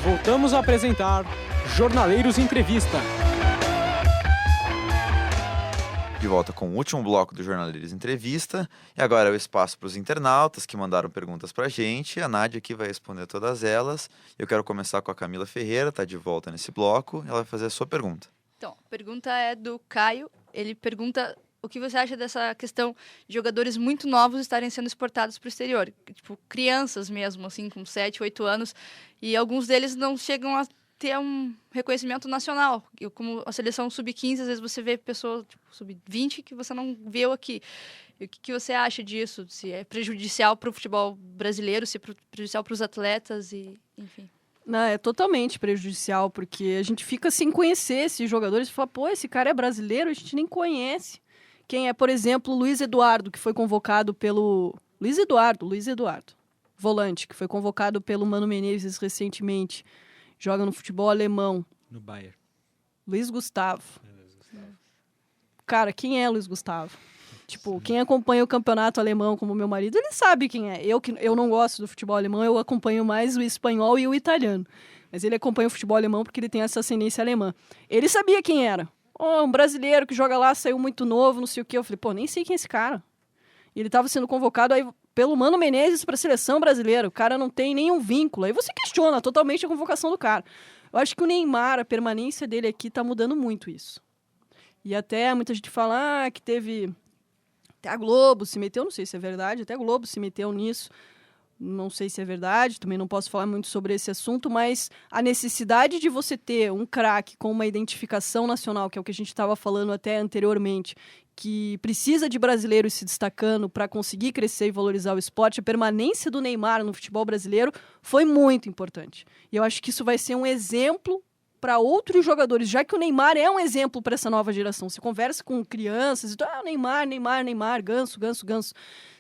Voltamos a apresentar Jornaleiros Entrevista. De volta com o último bloco do Jornaleiros Entrevista. E agora é o espaço para os internautas que mandaram perguntas para a gente. A Nádia aqui vai responder todas elas. Eu quero começar com a Camila Ferreira, está de volta nesse bloco. Ela vai fazer a sua pergunta. Então, a pergunta é do Caio. Ele pergunta o que você acha dessa questão de jogadores muito novos estarem sendo exportados para o exterior. Tipo, crianças mesmo, assim, com 7, 8 anos. E alguns deles não chegam a ter um reconhecimento nacional. Como a seleção sub-15, às vezes você vê pessoas tipo, sub-20 que você não viu aqui. E o que você acha disso? Se é prejudicial para o futebol brasileiro, se é prejudicial para os atletas, e enfim. Não, é totalmente prejudicial, porque a gente fica sem conhecer esses jogadores. Fala, pô, esse cara é brasileiro, a gente nem conhece. Quem é, por exemplo, o Luiz Eduardo, que foi convocado pelo... Luiz Eduardo, volante, que foi convocado pelo Mano Menezes recentemente. Joga no futebol alemão. No Bayern. Luiz Gustavo. Cara, quem é Luiz Gustavo? Tipo, quem acompanha o campeonato alemão como meu marido, ele sabe quem é. Eu não gosto do futebol alemão, eu acompanho mais o espanhol e o italiano. Mas ele acompanha o futebol alemão porque ele tem essa ascendência alemã. Ele sabia quem era. Um brasileiro que joga lá, saiu muito novo, não sei o quê. Eu falei, pô, nem sei quem é esse cara. E ele estava sendo convocado aí pelo Mano Menezes para a seleção brasileira. O cara não tem nenhum vínculo. Aí você questiona totalmente a convocação do cara. Eu acho que o Neymar, a permanência dele aqui está mudando muito isso. E até muita gente fala que teve... Até a Globo se meteu, não sei se é verdade, até a Globo se meteu nisso. Não sei se é verdade, também não posso falar muito sobre esse assunto, mas a necessidade de você ter um craque com uma identificação nacional, que é o que a gente estava falando até anteriormente, que precisa de brasileiros se destacando para conseguir crescer e valorizar o esporte, a permanência do Neymar no futebol brasileiro foi muito importante. E eu acho que isso vai ser um exemplo para outros jogadores, já que o Neymar é um exemplo para essa nova geração. Você conversa com crianças e Neymar, Ganso.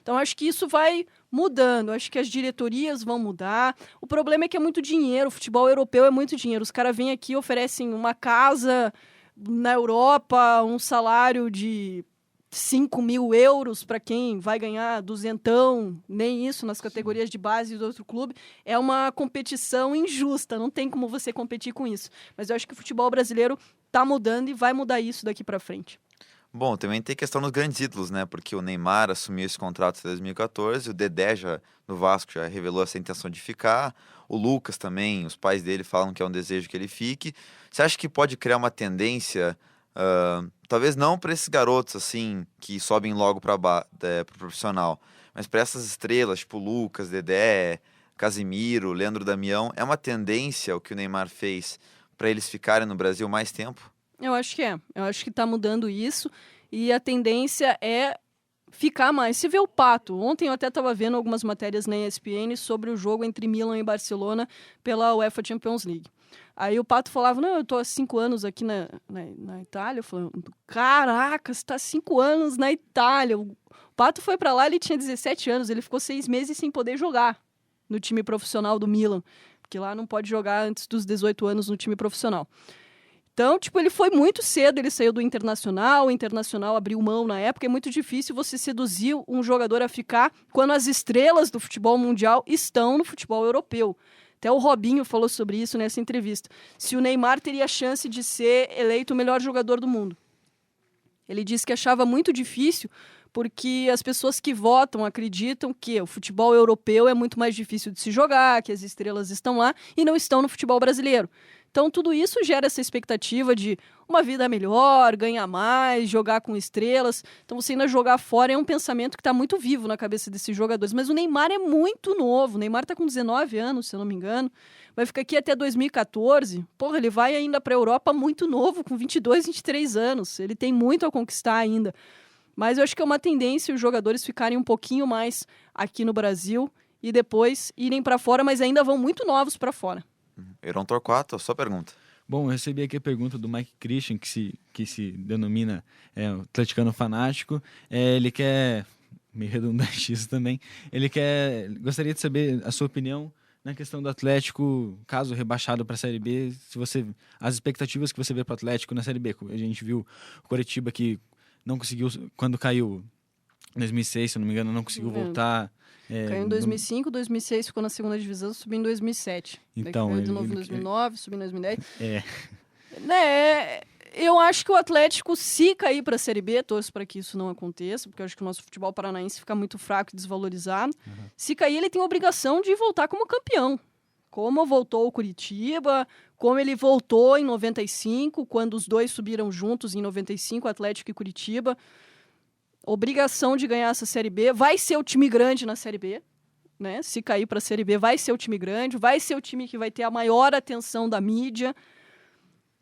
Então, acho que isso vai mudando. Acho que as diretorias vão mudar. O problema é que é muito dinheiro. O futebol europeu é muito dinheiro. Os caras vêm aqui e oferecem uma casa na Europa, um salário de 5 mil euros para quem vai ganhar duzentão, nem isso nas categorias de base do outro clube. É uma competição injusta, não tem como você competir com isso. Mas eu acho que o futebol brasileiro está mudando e vai mudar isso daqui para frente. Bom, também tem questão dos grandes ídolos, né? Porque o Neymar assumiu esse contrato em 2014, o Dedé no Vasco já revelou essa intenção de ficar, o Lucas também, os pais dele falam que é um desejo que ele fique. Você acha que pode criar uma tendência, talvez não para esses garotos assim que sobem logo para o profissional, mas para essas estrelas, tipo Lucas, Dedé, Casimiro, Leandro Damião, é uma tendência o que o Neymar fez para eles ficarem no Brasil mais tempo? Eu acho que é. Eu acho que está mudando isso e a tendência é ficar mais. Se vê o Pato. Ontem eu até estava vendo algumas matérias na ESPN sobre o jogo entre Milan e Barcelona pela UEFA Champions League. Aí o Pato falava, não, eu tô há 5 anos aqui na Itália. Eu falei, caraca, você tá há 5 anos na Itália. O Pato foi para lá, ele tinha 17 anos, ele ficou 6 meses sem poder jogar no time profissional do Milan, porque lá não pode jogar antes dos 18 anos no time profissional. Então, tipo, ele foi muito cedo, ele saiu do Internacional, o Internacional abriu mão na época, é muito difícil você seduzir um jogador a ficar quando as estrelas do futebol mundial estão no futebol europeu. Até o Robinho falou sobre isso nessa entrevista. Se o Neymar teria chance de ser eleito o melhor jogador do mundo. Ele disse que achava muito difícil porque as pessoas que votam acreditam que o futebol europeu é muito mais difícil de se jogar, que as estrelas estão lá e não estão no futebol brasileiro. Então, tudo isso gera essa expectativa de uma vida melhor, ganhar mais, jogar com estrelas. Então, você ainda jogar fora é um pensamento que está muito vivo na cabeça desses jogadores. Mas o Neymar é muito novo. O Neymar está com 19 anos, se eu não me engano. Vai ficar aqui até 2014. Porra, ele vai ainda para a Europa muito novo, com 22, 23 anos. Ele tem muito a conquistar ainda. Mas eu acho que é uma tendência os jogadores ficarem um pouquinho mais aqui no Brasil e depois irem para fora, mas ainda vão muito novos para fora. Heron Torquato, a sua pergunta. Bom, eu recebi aqui a pergunta do Mike Christian, que se denomina atleticano fanático. Ele quer, meio redundante isso também, gostaria de saber a sua opinião na questão do Atlético, caso rebaixado para a Série B, as expectativas que você vê para o Atlético na Série B. A gente viu o Coritiba que não conseguiu, quando caiu, Em 2006, se eu não me engano, não conseguiu voltar. Caiu em 2005, 2006 ficou na segunda divisão, subiu em 2007. Então, caiu de novo em 2009, subiu em 2010. É. Né, eu acho que o Atlético, se cair para a Série B, torço para que isso não aconteça, porque eu acho que o nosso futebol paranaense fica muito fraco e desvalorizado. Se cair, ele tem a obrigação de voltar como campeão. Como voltou o Curitiba, como ele voltou em 95, quando os dois subiram juntos em 95, Atlético e Curitiba. Obrigação de ganhar essa Série B. Vai ser o time grande na Série B, né? Se cair para a Série B, vai ser o time grande, vai ser o time que vai ter a maior atenção da mídia.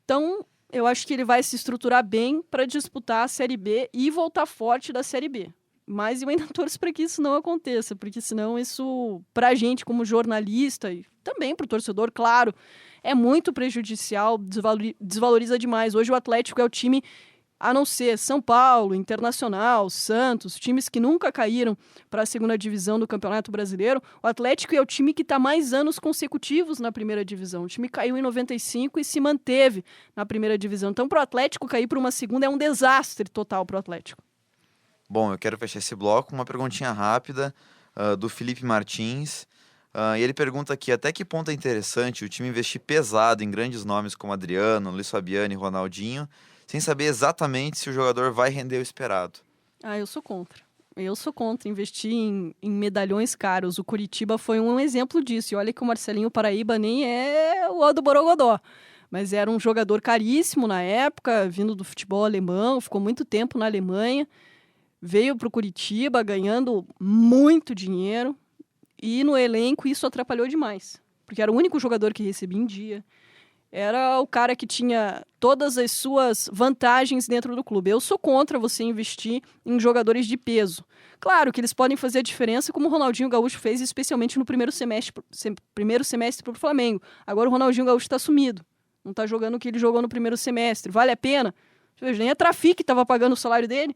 Então, eu acho que ele vai se estruturar bem para disputar a Série B e voltar forte da Série B. Mas eu ainda torço para que isso não aconteça, porque senão isso, para a gente como jornalista e também para o torcedor, claro, é muito prejudicial, desvaloriza demais. Hoje o Atlético é o time, a não ser São Paulo, Internacional, Santos, times que nunca caíram para a segunda divisão do Campeonato Brasileiro, o Atlético é o time que está mais anos consecutivos na primeira divisão. O time caiu em 95 e se manteve na primeira divisão. Então, para o Atlético cair para uma segunda é um desastre total para o Atlético. Bom, eu quero fechar esse bloco com uma perguntinha rápida do Felipe Martins. E ele pergunta aqui, até que ponto é interessante o time investir pesado em grandes nomes como Adriano, Luiz Fabiano e Ronaldinho, sem saber exatamente se o jogador vai render o esperado? Eu sou contra. Eu sou contra investir em medalhões caros. O Curitiba foi um exemplo disso. E olha que o Marcelinho Paraíba nem é o do Borogodó. Mas era um jogador caríssimo na época, vindo do futebol alemão, ficou muito tempo na Alemanha. Veio para o Curitiba ganhando muito dinheiro. E no elenco isso atrapalhou demais. Porque era o único jogador que recebia em dia. Era o cara que tinha todas as suas vantagens dentro do clube. Eu sou contra você investir em jogadores de peso. Claro que eles podem fazer a diferença, como o Ronaldinho Gaúcho fez, especialmente no primeiro semestre para o Flamengo. Agora o Ronaldinho Gaúcho está sumido. Não está jogando o que ele jogou no primeiro semestre. Vale a pena? Nem a Trafic estava pagando o salário dele.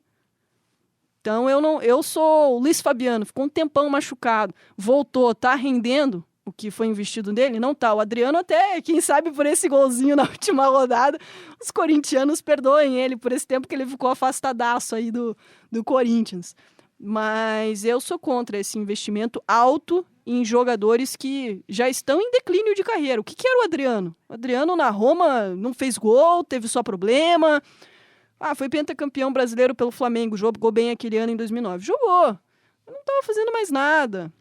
Então eu sou o Luiz Fabiano, ficou um tempão machucado, voltou, tá rendendo o que foi investido nele? Não tá. O Adriano até, quem sabe por esse golzinho na última rodada, os corintianos perdoem ele por esse tempo que ele ficou afastadaço aí do Corinthians. Mas eu sou contra esse investimento alto em jogadores que já estão em declínio de carreira. O que era o Adriano? O Adriano na Roma não fez gol, teve só problema. Foi pentacampeão brasileiro pelo Flamengo, jogou bem aquele ano em 2009. Jogou, não estava fazendo mais nada.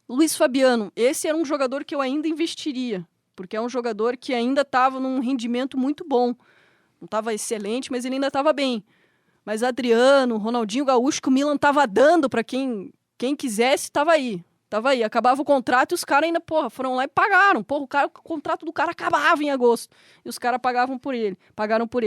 Luiz Fabiano, esse era um jogador que eu ainda investiria, porque é um jogador que ainda estava num rendimento muito bom. Não estava excelente, mas ele ainda estava bem. Mas Adriano, Ronaldinho Gaúcho, que o Milan estava dando para quem quisesse, estava aí. Acabava o contrato e os caras ainda, foram lá e pagaram. O contrato do cara acabava em agosto. E os caras pagaram por ele.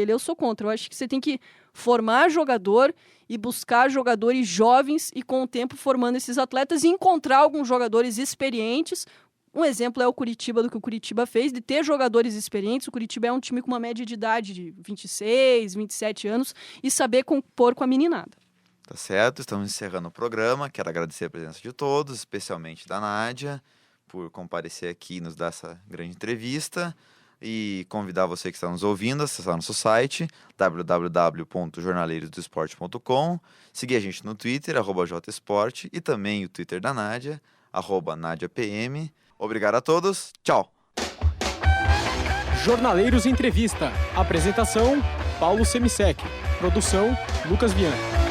Eu sou contra. Eu acho que você tem que formar jogador e buscar jogadores jovens e, com o tempo, formando esses atletas e encontrar alguns jogadores experientes. Um exemplo é o Curitiba, do que o Curitiba fez, de ter jogadores experientes. O Curitiba é um time com uma média de idade de 26, 27 anos e saber compor com a meninada. Tá certo, estamos encerrando o programa. Quero agradecer a presença de todos, especialmente da Nádia, por comparecer aqui e nos dar essa grande entrevista. E convidar você que está nos ouvindo a acessar nosso site, www.jornaleirosdoesporte.com. Seguir a gente no Twitter, @jsport, e também o Twitter da Nádia, @NádiaPM. Obrigado a todos. Tchau! Jornaleiros Entrevista. Apresentação, Paulo Semisec. Produção, Lucas Viana.